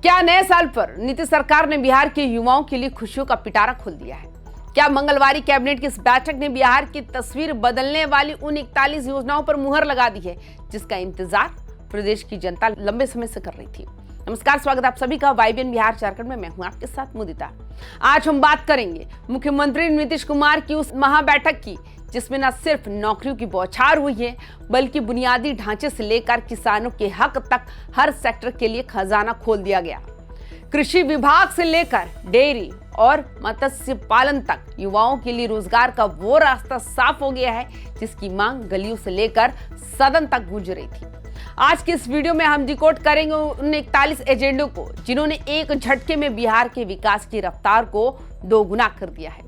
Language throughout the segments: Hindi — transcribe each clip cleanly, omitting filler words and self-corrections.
क्या नए साल पर नीतीश सरकार ने बिहार के युवाओं के लिए खुशियों का पिटारा खोल दिया है? क्या मंगलवार कैबिनेट की इस बैठक ने बिहार की तस्वीर बदलने वाली उन 41 योजनाओं पर मुहर लगा दी है जिसका इंतजार प्रदेश की जनता लंबे समय से कर रही थी? नमस्कार, स्वागत आप सभी का YBN बिहार झारखंड में। मैं हूं आपके साथ मुदिता। आज हम बात करेंगे मुख्यमंत्री नीतीश कुमार की उस महाबैठक की जिसमें न सिर्फ नौकरियों की बौछार हुई है बल्कि बुनियादी ढांचे से लेकर किसानों के हक तक हर सेक्टर के लिए खजाना खोल दिया गया। कृषि विभाग से लेकर डेयरी और मत्स्य पालन तक युवाओं के लिए रोजगार का वो रास्ता साफ हो गया है जिसकी मांग गलियों से लेकर सदन तक गूंज रही थी। आज के इस वीडियो में हम डिकोड करेंगे उन 41 एजेंडों को जिन्होंने एक झटके में बिहार के विकास की रफ्तार को दोगुना कर दिया है।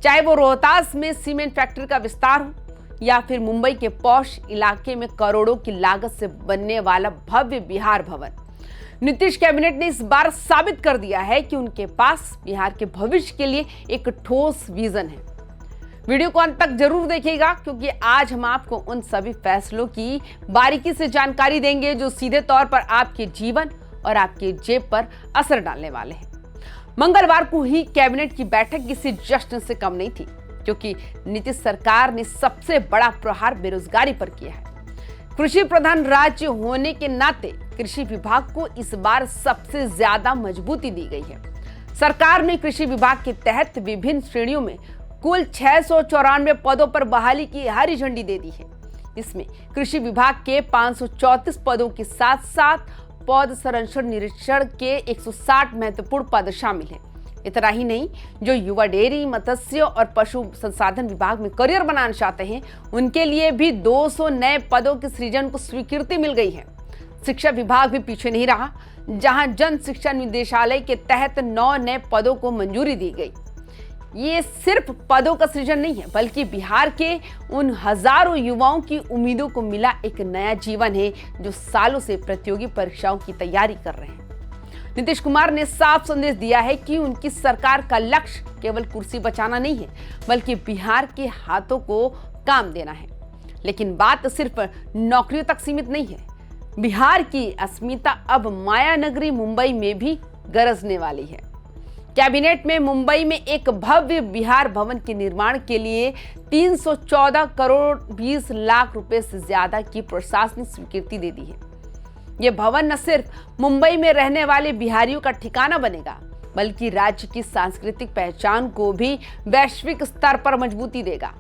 चाहे वो रोहतास में सीमेंट फैक्ट्री का विस्तार हो या फिर मुंबई के पॉश इलाके में करोड़ों की लागत से बनने वाला भव्य बिहार भवन, नीतीश कैबिनेट ने इस बार साबित कर दिया है कि उनके पास बिहार के भविष्य के लिए एक ठोस विजन है। वीडियो को अंत तक जरूर देखिएगा क्योंकि आज हम आपको उन सभी फैसलों की बारीकी से जानकारी देंगे जो सीधे तौर पर आपके जीवन और आपके जेब पर असर डालने वाले हैं। मंगलवार को ही कैबिनेट की बैठक किसी जश्न से कम नहीं थी क्योंकि नीतीश सरकार ने सबसे बड़ा प्रहार बेरोजगारी पर किया है। कृषि प्रधान राज्य होने के नाते कृषि विभाग को इस बार सबसे ज्यादा मजबूती दी गई है। सरकार ने कृषि विभाग के तहत विभिन्न श्रेणियों में कुल 694 पदों पर बहाली की हरी झंडी दे दी है। इसमें कृषि विभाग के 534 पदों के साथ साथ पौध संरक्षण निरीक्षण के 160 महत्वपूर्ण पद शामिल हैं। इतना ही नहीं, जो युवा डेयरी, मत्स्य और पशु संसाधन विभाग में करियर बनाना चाहते हैं उनके लिए भी 200 नए पदों के सृजन को स्वीकृति मिल गई है। शिक्षा विभाग भी पीछे नहीं रहा, जहां जन शिक्षा निदेशालय के तहत 9 नए पदों को मंजूरी दी गई। ये सिर्फ पदों का सृजन नहीं है बल्कि बिहार के उन हजारों युवाओं की उम्मीदों को मिला एक नया जीवन है जो सालों से प्रतियोगी परीक्षाओं की तैयारी कर रहे हैं। नीतीश कुमार ने साफ संदेश दिया है कि उनकी सरकार का लक्ष्य केवल कुर्सी बचाना नहीं है बल्कि बिहार के हाथों को काम देना है। लेकिन बात सिर्फ नौकरियों तक सीमित नहीं है। बिहार की अस्मिता अब माया नगरी मुंबई में भी गरजने वाली है। कैबिनेट में मुंबई में एक भव्य बिहार भवन के निर्माण के लिए 314 करोड़ 20 लाख रुपए से ज्यादा की प्रशासनिक स्वीकृति दे दी है। यह भवन न सिर्फ मुंबई में रहने वाले बिहारियों का ठिकाना बनेगा बल्कि राज्य की सांस्कृतिक पहचान को भी वैश्विक स्तर पर मजबूती देगा।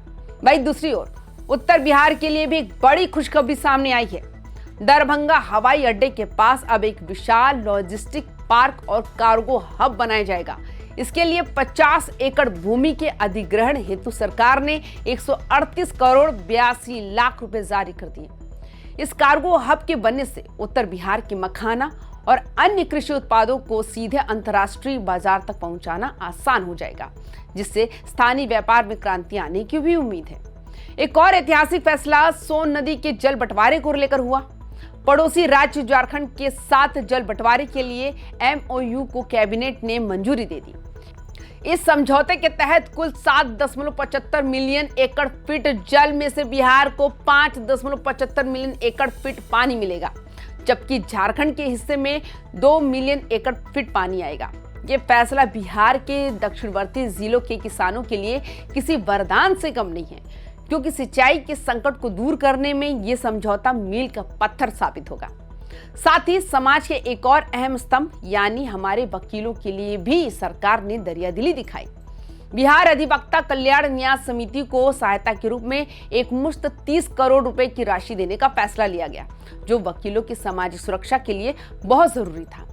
वहीं दूसरी ओर उत्तर बिहार के लिए भी एक बड़ी खुशखबरी सामने आई है। दरभंगा हवाई अड्डे के पास अब एक विशाल लॉजिस्टिक पार्क और कार्गो हब बनाया जाएगा। इसके लिए 50 एकड़ भूमि के अधिग्रहण हेतु सरकार ने 138 करोड़ 82 लाख रुपए जारी कर दिए। इस कार्गो हब के बनने से उत्तर बिहार के मखाना और अन्य कृषि उत्पादों को सीधे अंतर्राष्ट्रीय बाजार तक पहुंचाना आसान हो जाएगा, जिससे स्थानीय व्यापार में क्रांति आने की भी उम्मीद है। एक और ऐतिहासिक फैसला सोन नदी के जल बंटवारे को लेकर हुआ। पड़ोसी राज्य झारखंड के साथ जल बंटवारे के लिए MOU को कैबिनेट ने मंजूरी दे दी। इस समझौते के तहत कुल 7.75 मिलियन एकड़ फीट जल में से बिहार को 5.75 मिलियन एकड़ फीट पानी मिलेगा, जबकि झारखंड के हिस्से में 2 मिलियन एकड़ फीट पानी आएगा। ये फैसला बिहार के दक्षिणवर्ती जिलों के किसानों के लिए किसी वरदान से कम नहीं है क्योंकि सिंचाई के संकट को दूर करने में यह समझौता मील का पत्थर साबित होगा। साथ ही समाज के एक और अहम स्तंभ यानी हमारे वकीलों के लिए भी सरकार ने दरियादिली दिखाई। बिहार अधिवक्ता कल्याण न्यास समिति को सहायता के रूप में एक मुश्त 30 करोड़ रुपए की राशि देने का फैसला लिया गया, जो वकीलों की सामाजिक सुरक्षा के लिए बहुत जरूरी था।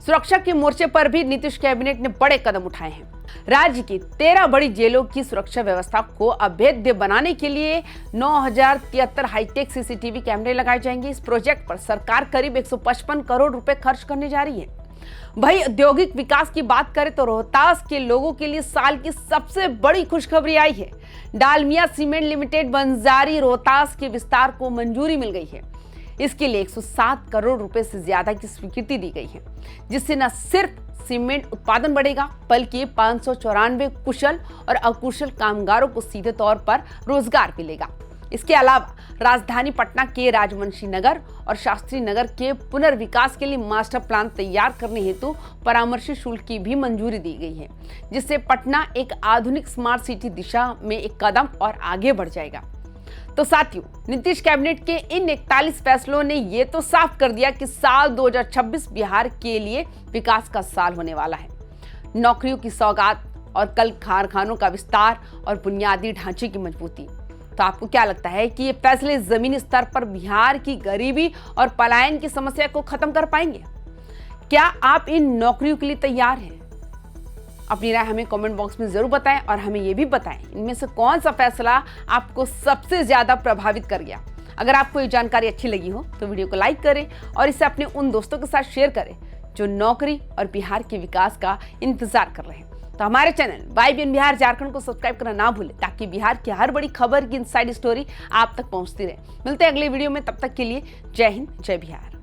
सुरक्षा के मोर्चे पर भी नीतीश कैबिनेट ने बड़े कदम उठाए हैं। राज्य की 13 बड़ी जेलों की सुरक्षा व्यवस्था को अभेद्य बनाने के लिए 9073 हाईटेक CCTV कैमरे लगाए जाएंगे। इस प्रोजेक्ट पर सरकार करीब 155 करोड़ रुपए खर्च करने जा रही है। वहीं औद्योगिक विकास की बात करें तो रोहतास के लोगों के लिए साल की सबसे बड़ी खुशखबरी आई है। डालमिया सीमेंट लिमिटेड बंजारी रोहतास के विस्तार को मंजूरी मिल गई है। इसके लिए 107 करोड़ रुपए से ज्यादा की स्वीकृति दी गई है, जिससे न सिर्फ सीमेंट उत्पादन बढ़ेगा बल्कि 594 कुशल और अकुशल कामगारों को सीधे तौर पर रोजगार मिलेगा। इसके अलावा राजधानी पटना के राजवंशी नगर और शास्त्री नगर के पुनर्विकास के लिए मास्टर प्लान तैयार करने हेतु परामर्शी शुल्क की भी मंजूरी दी गई है, जिससे पटना एक आधुनिक स्मार्ट सिटी दिशा में एक कदम और आगे बढ़ जाएगा। तो साथियों, नीतीश कैबिनेट के इन 41 फैसलों ने ये तो साफ कर दिया कि साल 2026 बिहार के लिए विकास का साल होने वाला है। नौकरियों की सौगात और कल कारखानों का विस्तार और बुनियादी ढांचे की मजबूती। तो आपको क्या लगता है कि ये फैसले जमीनी स्तर पर बिहार की गरीबी और पलायन की समस्या को खत्म कर पाएंगे? क्या आप इन नौकरियों के लिए तैयार हैं? अपनी राय हमें कमेंट बॉक्स में जरूर बताएं और हमें यह भी बताएं इनमें से कौन सा फैसला आपको सबसे ज्यादा प्रभावित कर गया। अगर आपको ये जानकारी अच्छी लगी हो तो वीडियो को लाइक करें और इसे अपने उन दोस्तों के साथ शेयर करें जो नौकरी और बिहार के विकास का इंतजार कर रहे हैं। तो हमारे चैनल YBN बिहार झारखंड को सब्सक्राइब करना ना भूलें ताकि बिहार की हर बड़ी खबर की इनसाइड स्टोरी आप तक पहुंचती रहे। मिलते हैं अगले वीडियो में, तब तक के लिए जय हिंद, जय बिहार।